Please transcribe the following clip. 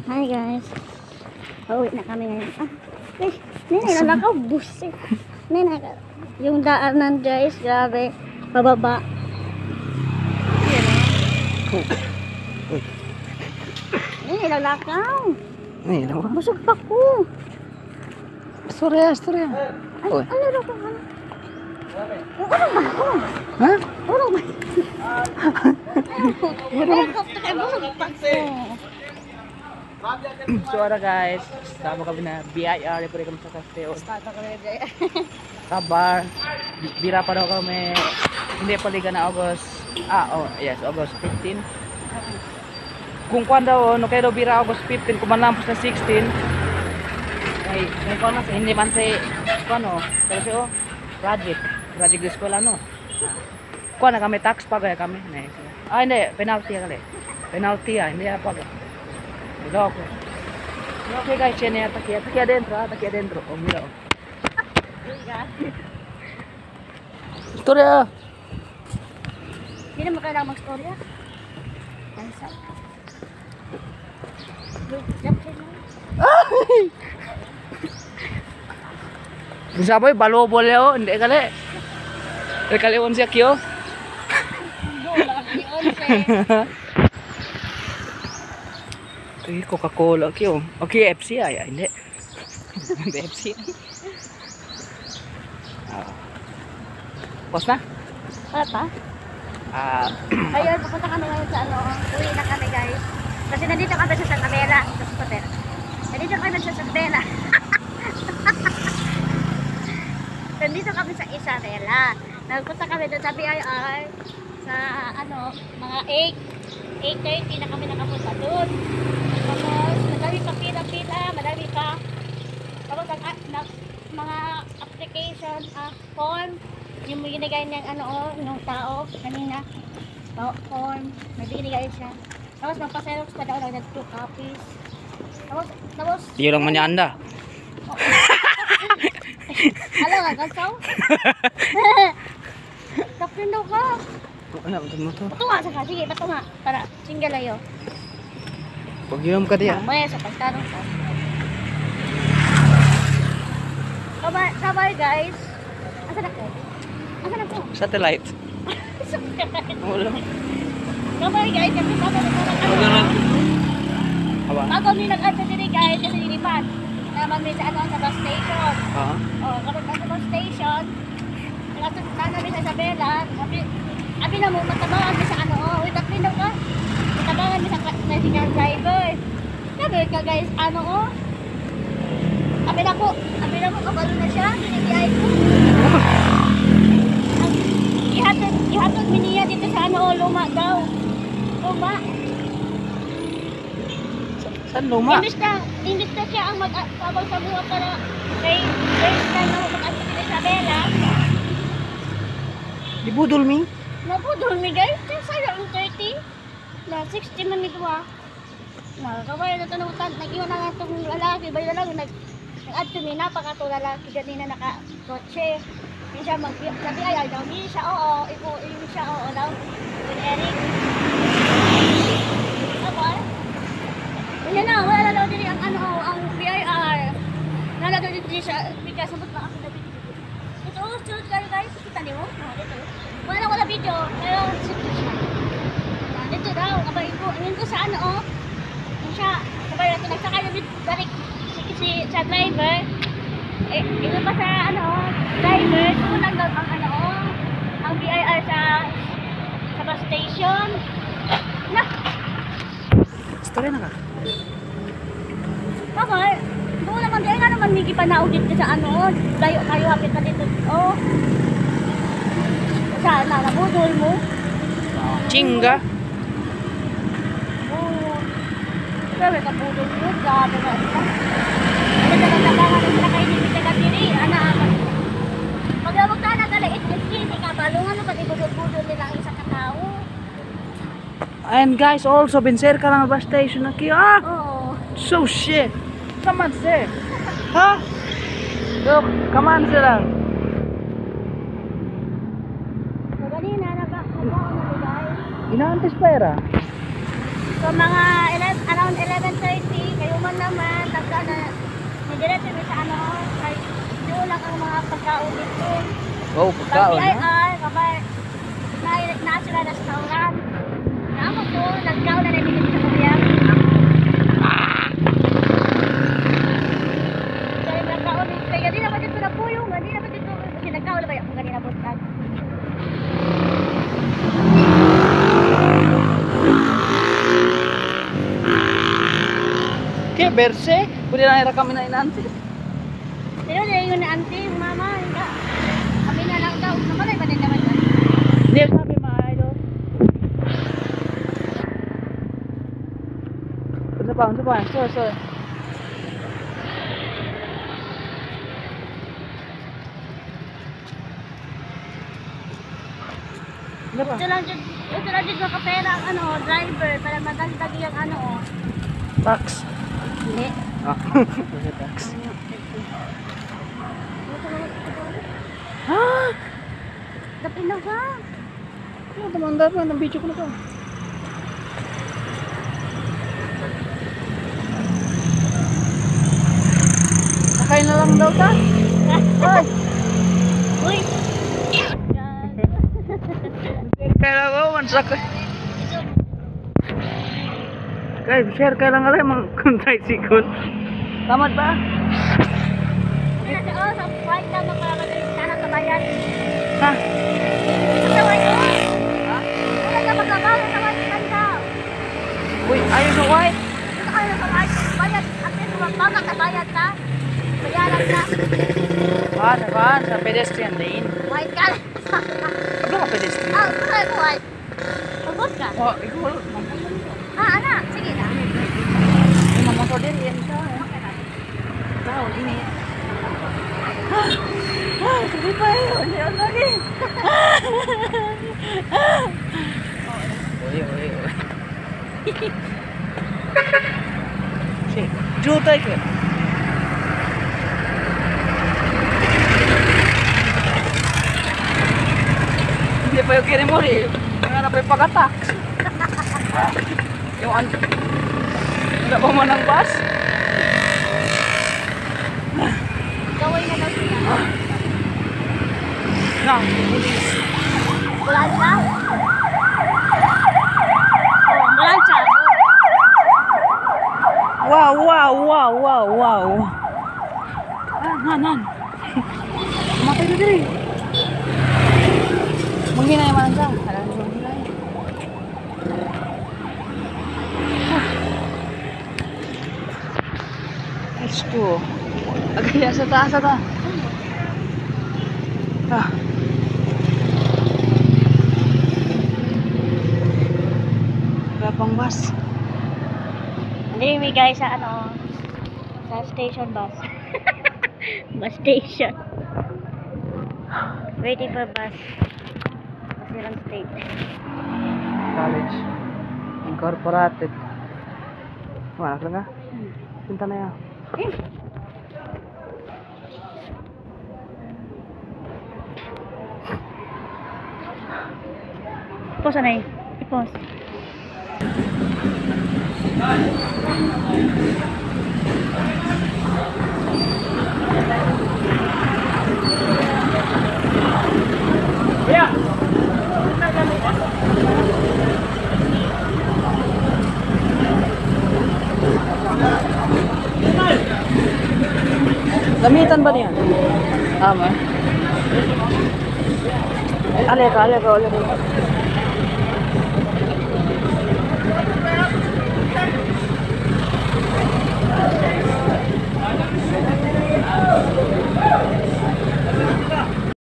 Hi guys. Pauwi na kami ngayon. Nene, nalakaw bus eh. Nene, yung daanan guys, grabe. Pababa. Nene, nalakaw. Busog pa ko. Storya. Ay, ano na ko? Urong ba ako? Ha? Urong ba? Helicopter kay busog pa ko. So ano guys, sama kami na BIR, pwede kami sa Casteo. Kabar, bira pa daw kami, hindi pa liga na August, August 15. Kung kuwan daw, no kayo daw bira August 15, kung manlampos na 16, ay, kung kuwan hindi man say, kuwan pero siya project de eskwela kuwan na kami, tax pa kaya kami. Hindi, penalty hindi na pa. Loco. Okay guys, yan yan. Taki adentro. Oh, mira. Storya. Hindi naman kailangan mag-storya. Bisa boy, balobol yo. Hindi kali. Kali siya kyo. Coca-Cola kyo. Okay, FC ay hindi. FC. Pos na? Wala pa? Ayun, pupunta kami ngayon sa uwi na kami guys. Kasi nandito kami sa Santa Bela. Nandito kami sa Santa Bela. Nandito kami sa Isabela. Nagpunta kami doon sa BIR sa mga 8:30 na kami nakapunta doon. Tapos, madami pa pila-pila, madami pa. Tapos, mga application form, yung binigay niyang yung tao, kanina, form, nabinigay siya. Tapos, magpa-xerox pa daw ng 2 copies. Tapos, Iyo lang man niya anda. Halo nga, kasaw? Kapin daw ka. Ano mo to? Patunga sa ka, sige, patunga. Para, single ayo. Pagyam ka diya. Mamaya sa pagtanong ko. Sabay guys. Asan ako? Satellite. Wala. Sabay guys, kasi sabay na Aba. bago mi nag-adto diri guys, kasi dilipan. Naman mi sa sa bus station. Kapag sa bus station, namin sa Isabela, abi na mo, matabangan mi sa wait, tatlin daw ka. Matabangan mi sa tricycle driver. Sabi ka guys, abi na ko, kabalo na siya, binigay ko. Ihatod mi niya dito sa luma daw. Luma. Saan luma? Imbis na siya ang mag-abang sa buha para race na mag-abang sa Isabela. Dibudol mi? Nabudol mi guys, sayang 30. Na 60 man mi duwa. Nakakawala na ito ng utang. Nag-iwan na nga itong lalaki. Bayo lang, nag-add to me, napakato lalaki. Ganina naka-kotse. Hindi siya sabi ayaw daw. Hindi siya oo. Hindi siya oo daw. With Eric. Ako hindi na, wala daw din ang BIR. Nalagay din siya. Bika, sabot ba ako na video? Ito, sunod kayo guys. Kita niyo? Dito. Wala video. Pero, dito daw. Abay ko. Ngayon ko sa siya. Sabay natin, nagsakay na balik sa driver. Ito pa sa driver. Tulang daw ang BIR sa bus station. Na! Storya na ka? Bakit? Doon naman, kaya nga naman hindi pa naudit ka sa layo kayo hapit na dito. Saan na, nabudol mo? Chinga. Pero kabudol mo, grabe na ito. Ano talaga na kayo hindi ka natiri, Pag-awag ka na kaliit, hindi ka balungan mo, pag ibudol-budol nila ang isa katao. And guys, also binser ka lang bus station na kiyo. Oo. So shit. Come on, sir. Ha? Look, come on, sir lang. So, ganina, nagkakaroon na guys. Inaantes pa era. So, mga around 11:30, ng mga pagkaon dito. Oh, pagkaon, Ay, ha? ay, kabay. Na sila restaurant. Naamo ko, nagkaon na dito sa kuya. Kaya nagkaon dito. Kaya di naman dito na puyo. Di naman dito. Kasi nagkaon na ba yung ganina buntag. Kaya berse, pwede na nira kami na inanti. Pero na yun na auntie, mama. Kami na lang daw. Namalay ba din naman dyan? Hindi, sabi mga idol. Unsa pa? So. Ano ba? Ito lang dyan makapera ang ano, driver para madagdag yung ano. Tax. Hindi. Ah, kasi tax. Ha? Dapin na ka. Ano tumanda pa ng video ko na to. Nakain na lang daw ta. Ay! Uy! Kaya lang ako, mansak ko. Guys, share ka lang alay mga tricycle. Tamad ba? Kasi sa white ka makakagaling ka na sa bayan. Ha? Sa white ka? Wala ka magkabalo sa white ka. Uy, ayaw sa white. Gusto kayo sa white. Bayad. At least baka sa bayad ka. Bayaran ka. Sa pedestrian lane. White ka. Ano ka pedestrian? Ah, gusto kayo sa white. Pagod ka. Oh, ikaw. Ah, anak. Sige na. Yung mga motor din, yan ka. Tao, ini. Sabi pa yun. Yan lagi. Oy. Sige, jutay ka. Hindi pa yung kirimori. Nga na pa yung pagka-tax. Yung wala pa man ang bus? Gawin na daw sila. Na, pulis. Wala siya. Oh, wala siya. Wow. Nan. Matay na diri. Manghinay man siya. Alam mo manghinay. Let's go. Agaya sa taas ata. Wala pang bus. Hindi, guys, sa ano, sa station bus. Bus station. Waiting for bus. Basilang state. College. Incorporated. Mana lang nga? Punta na yan. Pause na eh. I-pause. Yeah. Gamitan ba niya? Tama. Alay ka.